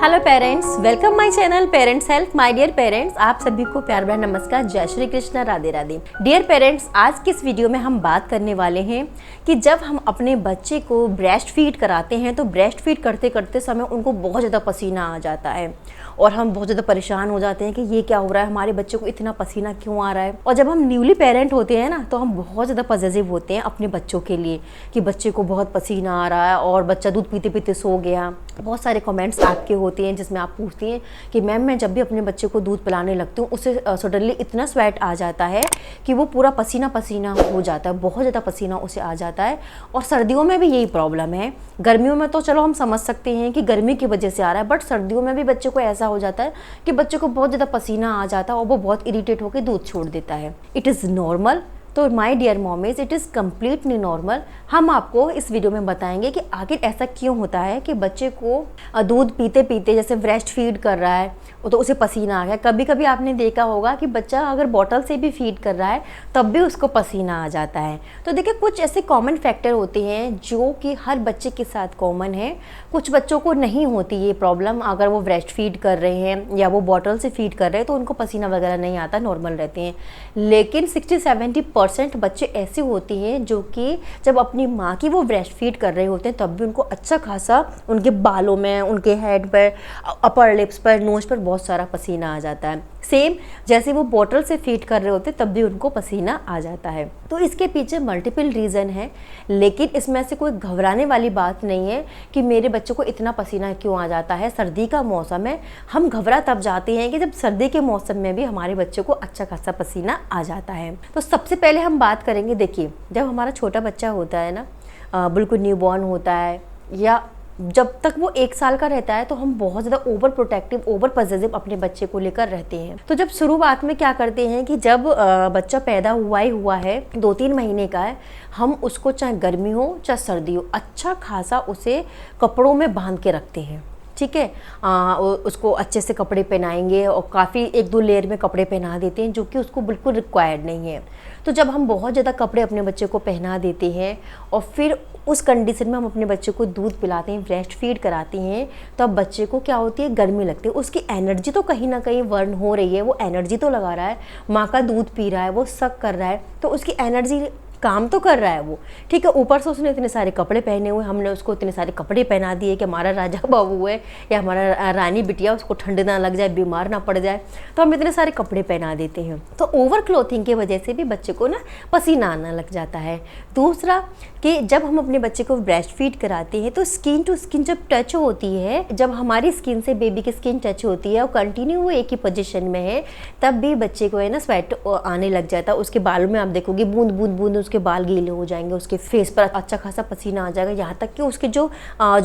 Hello parents, welcome my channel parents help. My dear parents, आप सभी को प्यार भरा नमस्कार, जय श्री कृष्ण, राधे राधे। डियर पेरेंट्स, आज की इस वीडियो में हम बात करने वाले हैं कि जब हम अपने बच्चे को ब्रेस्ट फीड कराते हैं तो ब्रेस्ट फीड करते करते समय उनको बहुत ज़्यादा पसीना आ जाता है और हम बहुत ज़्यादा परेशान हो जाते हैं कि ये क्या हो रहा है, हमारे बच्चे को इतना पसीना क्यों आ रहा है। और जब हम न्यूली पेरेंट होते हैं ना, तो हम बहुत ज़्यादा पॉजिटिव होते हैं अपने बच्चों के लिए कि बच्चे को बहुत पसीना आ रहा है और बच्चा दूध पीते पीते सो गया। बहुत सारे कमेंट्स आपके होते हैं जिसमें आप पूछती हैं कि मैम मैं जब भी अपने बच्चे को दूध पिलाने लगती हूँ उसे सडनली इतना स्वेट आ जाता है कि वो पूरा पसीना पसीना हो जाता है, बहुत ज़्यादा पसीना उसे आ जाता है। और सर्दियों में भी यही प्रॉब्लम है। गर्मियों में तो चलो हम समझ सकते हैं कि गर्मी की वजह से आ रहा है, बट सर्दियों में भी बच्चे को ऐसा हो जाता है कि बच्चे को बहुत ज़्यादा पसीना आ जाता है और वो बहुत इरिटेट होकर दूध छोड़ देता है। It is normal. तो my dear mommies, it is completely normal. हम आपको इस वीडियो में बताएंगे कि आखिर ऐसा क्यों होता है कि बच्चे को दूध पीते पीते जैसे ब्रेस्ट फीड कर रहा है तो उसे पसीना आ गया। कभी कभी आपने देखा होगा कि बच्चा अगर बॉटल से भी फीड कर रहा है तब भी उसको पसीना आ जाता है। तो देखिए, कुछ ऐसे कॉमन फैक्टर होते हैं जो कि हर बच्चे के साथ कॉमन है। कुछ बच्चों को नहीं होती ये प्रॉब्लम, अगर वो ब्रेस्ट फीड कर रहे हैं या वो बॉटल से फीड कर रहे हैं तो उनको पसीना वगैरह नहीं आता, नॉर्मल रहते हैं। लेकिन 60-70% बच्चे ऐसे होते हैं जो कि जब अपनी माँ की वो ब्रेस्ट फीड कर रहे होते हैं तब भी उनको अच्छा खासा उनके बालों में, उनके हेड पर, अपर लिप्स पर, नोज पर बहुत सारा पसीना आ जाता है। सेम जैसे वो बॉटल से फीड कर रहे होते तब भी उनको पसीना आ जाता है। तो इसके पीछे मल्टीपल रीज़न है, लेकिन इसमें से कोई घबराने वाली बात नहीं है कि मेरे बच्चे को इतना पसीना क्यों आ जाता है। सर्दी का मौसम है, हम घबरा तब जाते हैं कि जब सर्दी के मौसम में भी हमारे बच्चे को अच्छा खासा पसीना आ जाता है। तो सबसे पहले हम बात करेंगे, देखिए जब हमारा छोटा बच्चा होता है ना, बिल्कुल न्यूबॉर्न होता है या जब तक वो 1 साल का रहता है तो हम बहुत ज़्यादा ओवर प्रोटेक्टिव, ओवर पॉसेसिव अपने बच्चे को लेकर रहते हैं। तो जब शुरुआत में क्या करते हैं कि जब बच्चा पैदा हुआ ही हुआ है, 2-3 महीने का है, हम उसको चाहे गर्मी हो चाहे सर्दी हो अच्छा खासा उसे कपड़ों में बांध के रखते हैं। ठीक है, उसको अच्छे से कपड़े पहनाएंगे और काफ़ी 1-2 लेयर में कपड़े पहना देते हैं जो कि उसको बिल्कुल रिक्वायर्ड नहीं है। तो जब हम बहुत ज़्यादा कपड़े अपने बच्चे को पहना देते हैं और फिर उस कंडीशन में हम अपने बच्चे को दूध पिलाते हैं, ब्रेस्ट फीड कराते हैं, तो अब बच्चे को क्या होती है, गर्मी लगती है। उसकी एनर्जी तो कहीं ना कहीं बर्न हो रही है, वो एनर्जी तो लगा रहा है, माँ का दूध पी रहा है, वो सक कर रहा है, तो उसकी एनर्जी काम तो कर रहा है वो। ठीक है, ऊपर से उसने इतने सारे कपड़े पहने हुए, हमने उसको इतने सारे कपड़े पहना दिए कि हमारा राजा बाबू है या हमारा रानी बिटिया, उसको ठंड ना लग जाए, बीमार ना पड़ जाए, तो हम इतने सारे कपड़े पहना देते हैं। तो ओवर क्लोथिंग की वजह से भी बच्चे को ना पसीना आना लग जाता है। दूसरा कि जब हम अपने बच्चे को ब्रेस्ट फीड कराते हैं तो स्किन टू स्किन जब टच होती है, जब हमारी स्किन से बेबी की स्किन टच होती है और कंटिन्यू वो एक ही पोजीशन में है, तब भी बच्चे को है ना स्वेट आने लग जाता है। उसके बालों में आप देखोगे बूंद बूंद बूंद उसके बाल गीले हो जाएंगे, उसके फेस पर अच्छा खासा पसीना आ जाएगा, यहाँ तक कि उसके जो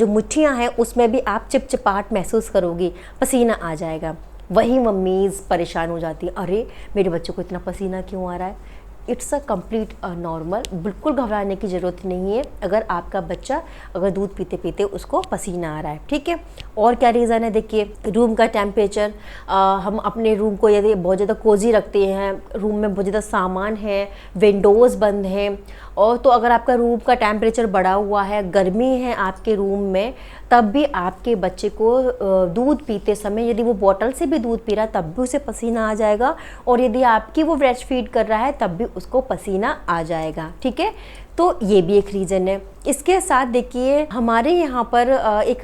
मुट्ठियाँ हैं उसमें भी आप चिपचिपाहट महसूस करोगी, पसीना आ जाएगा। वही मम्मीज़ परेशान हो जाती है, अरे मेरे बच्चे को इतना पसीना क्यों आ रहा है। इट्स अ कम्प्लीट नॉर्मल, बिल्कुल घबराने की ज़रूरत नहीं है अगर आपका बच्चा अगर दूध पीते पीते उसको पसीना आ रहा है। ठीक है, और क्या रीज़न है, देखिए रूम का टेम्परेचर। हम अपने रूम को यदि बहुत ज़्यादा कोजी रखते हैं, रूम में बहुत ज़्यादा सामान है, विंडोज़ बंद हैं, और तो अगर आपका रूम का टेम्परेचर बढ़ा हुआ है, गर्मी है आपके रूम में, तब भी आपके बच्चे को दूध पीते समय यदि वो बॉटल से भी दूध पी रहा है तब भी उसे पसीना आ जाएगा, और यदि आपकी वो ब्रेस्ट फीड कर रहा है तब भी उसको पसीना आ जाएगा। ठीक है, तो ये भी एक रीज़न है। इसके साथ देखिए हमारे यहाँ पर एक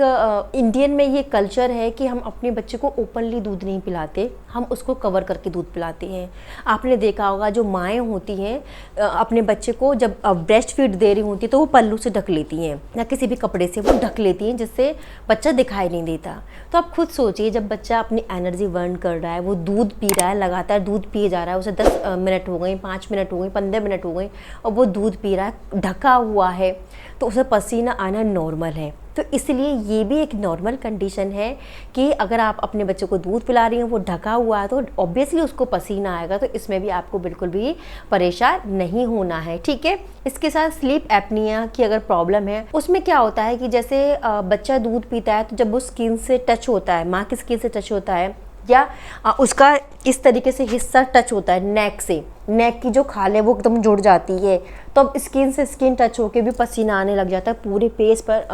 इंडियन में ये कल्चर है कि हम अपने बच्चे को ओपनली दूध नहीं पिलाते, हम उसको कवर करके दूध पिलाते हैं। आपने देखा होगा जो माएँ होती हैं अपने बच्चे को जब ब्रेस्ट फीड दे रही होती है तो वो पल्लू से ढक लेती हैं या किसी भी कपड़े से वो ढक लेती हैं जिससे बच्चा दिखाई नहीं देता। तो आप खुद सोचिए, जब बच्चा अपनी एनर्जी बर्न कर रहा है, वो दूध पी रहा है, लगातार दूध पिए जा रहा है, उसे 10 मिनट हो गए, 5 मिनट हो गए, 15 मिनट हो गए और वो दूध पी रहा है, ढका हुआ है, तो उसे पसीना आना नॉर्मल है। तो इसलिए ये भी एक नॉर्मल कंडीशन है कि अगर आप अपने बच्चे को दूध पिला रही हैं, वो ढका हुआ है, तो ऑब्वियसली उसको पसीना आएगा। तो इसमें भी आपको बिल्कुल भी परेशान नहीं होना है। ठीक है, इसके साथ स्लीप एपनिया की अगर प्रॉब्लम है, उसमें क्या होता है कि जैसे बच्चा दूध पीता है तो जब वो स्किन से टच होता है, माँ की स्किन से टच होता है या उसका इस तरीके से हिस्सा टच होता है नेक से, नेक की जो खाल है वो एकदम जुड़ जाती है, तो अब स्किन से स्किन टच होके भी पसीना आने लग जाता है, पूरे फेस पर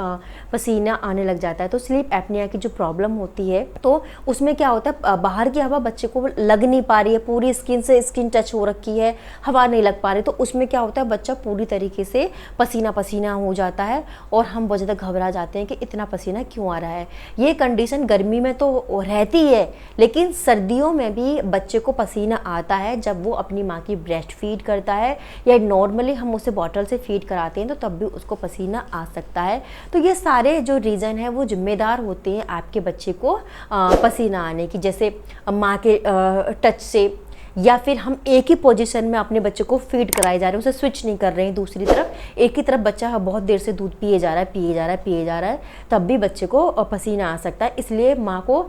पसीना आने लग जाता है। तो स्लीप एपनिया की जो प्रॉब्लम होती है तो उसमें क्या होता है, बाहर की हवा बच्चे को लग नहीं पा रही है, पूरी स्किन से स्किन टच हो रखी है, हवा नहीं लग पा रही, तो उसमें क्या होता है, बच्चा पूरी तरीके से पसीना पसीना हो जाता है और हम बहुत ज़्यादा घबरा जाते हैं कि इतना पसीना क्यों आ रहा है। ये कंडीशन गर्मी में तो रहती है, लेकिन सर्दियों में भी बच्चे को पसीना आता है जब वो अपनी माँ की ब्रेस्ट फीड करता है या नॉर्मली हम उसे बॉटल से फीड कराते हैं, तो तब भी उसको पसीना आ सकता है। तो ये सारे जो रीज़न है वो जिम्मेदार होते हैं आपके बच्चे को पसीना आने की, जैसे माँ के टच से, या फिर हम एक ही पोजीशन में अपने बच्चे को फीड कराए जा रहे हैं, उसे स्विच नहीं कर रहे हैं दूसरी तरफ, एक ही तरफ बच्चा बहुत देर से दूध पिए जा रहा है, तब भी बच्चे को पसीना आ सकता है। इसलिए माँ को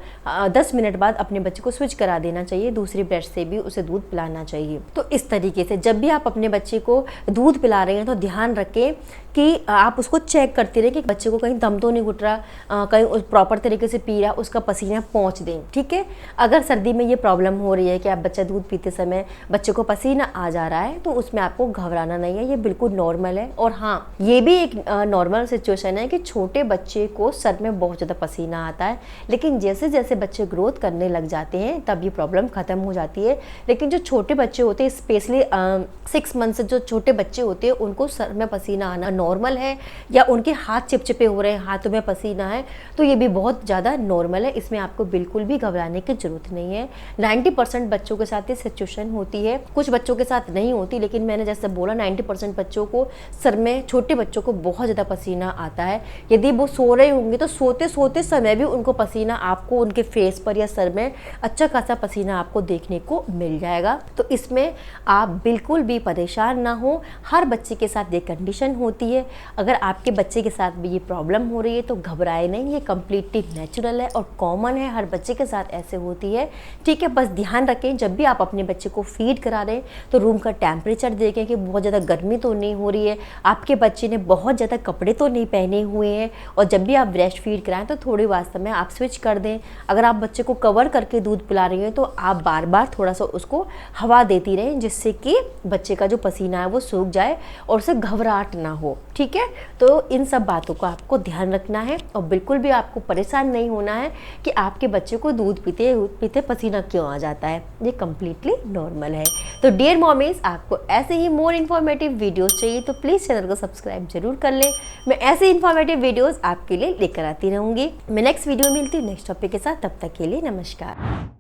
10 मिनट बाद अपने बच्चे को स्विच करा देना चाहिए, दूसरी ब्रेस्ट से भी उसे दूध पिलाना चाहिए। तो इस तरीके से जब भी आप अपने बच्चे को दूध पिला रहे हैं तो ध्यान रखें कि आप उसको चेक करते रहें कि बच्चे को कहीं दम तो नहीं घुट रहा, कहीं प्रॉपर तरीके से पी रहा, उसका पसीना पहुँच दें, ठीक है। अगर सर्दी में ये प्रॉब्लम हो रही है कि आप बच्चा दूध पीते समय बच्चे को पसीना आ जा रहा है, तो उसमें आपको घबराना नहीं है, ये बिल्कुल नॉर्मल है। और हाँ, ये भी एक नॉर्मल सिचुएशन है कि छोटे बच्चे को सर में बहुत ज़्यादा पसीना आता है, लेकिन जैसे जैसे बच्चे ग्रोथ करने लग जाते हैं तब ये प्रॉब्लम ख़त्म हो जाती है। लेकिन जो छोटे बच्चे होते हैं, स्पेशली 6 मंथ से जो छोटे बच्चे होते हैं, उनको सर में पसीना आना नॉर्मल है, या उनके हाथ चिपचिपे हो रहे हैं, हाथों में पसीना है, तो ये भी बहुत ज़्यादा नॉर्मल है। इसमें आपको बिल्कुल भी घबराने की ज़रूरत नहीं है। 90% बच्चों के साथ ये सिचुएशन होती है, कुछ बच्चों के साथ नहीं होती, लेकिन मैंने जैसे बोला 90% बच्चों को सर में, छोटे बच्चों को बहुत ज़्यादा पसीना आता है। यदि वो सो रहे होंगे तो सोते सोते समय भी उनको पसीना, आपको उनके फेस पर या सर में अच्छा खासा पसीना आपको देखने को मिल जाएगा। तो इसमें आप बिल्कुल भी परेशान ना हो, हर बच्चे के साथ ये कंडीशन होती है। अगर आपके बच्चे के साथ भी ये प्रॉब्लम हो रही है तो घबराए नहीं, ये कम्प्लीटली नेचुरल है और कॉमन है, हर बच्चे के साथ ऐसे होती है, ठीक है। बस ध्यान रखें जब भी आप अपने बच्चे को फीड करा रहे हैं तो रूम का टेम्परेचर देखें कि बहुत ज़्यादा गर्मी तो नहीं हो रही है, आपके बच्चे ने बहुत ज़्यादा कपड़े तो नहीं पहने हुए हैं, और जब भी आप ब्रेस्ट फीड कराएं तो थोड़ी वास्तव में आप स्विच कर दें। अगर आप बच्चे को कवर करके दूध पिला रही हैं तो आप बार बार थोड़ा सा उसको हवा देती रहें, जिससे कि बच्चे का जो पसीना है वो सूख जाए और उसे घबराहट ना हो, ठीक है। तो इन सब बातों को आपको ध्यान रखना है और बिल्कुल भी आपको परेशान नहीं होना है कि आपके बच्चे को दूध पीते पीते पसीना क्यों आ जाता है, ये कम्प्लीटली नॉर्मल है। तो डियर मॉमीज, आपको ऐसे ही मोर इन्फॉर्मेटिव वीडियोस चाहिए तो प्लीज़ चैनल को सब्सक्राइब जरूर कर लें। मैं ऐसे इन्फॉर्मेटिव वीडियोस आपके लिए लेकर आती रहूँगी। मैं नेक्स्ट वीडियो में मिलती हूँ नेक्स्ट टॉपिक के साथ, तब तक के लिए नमस्कार।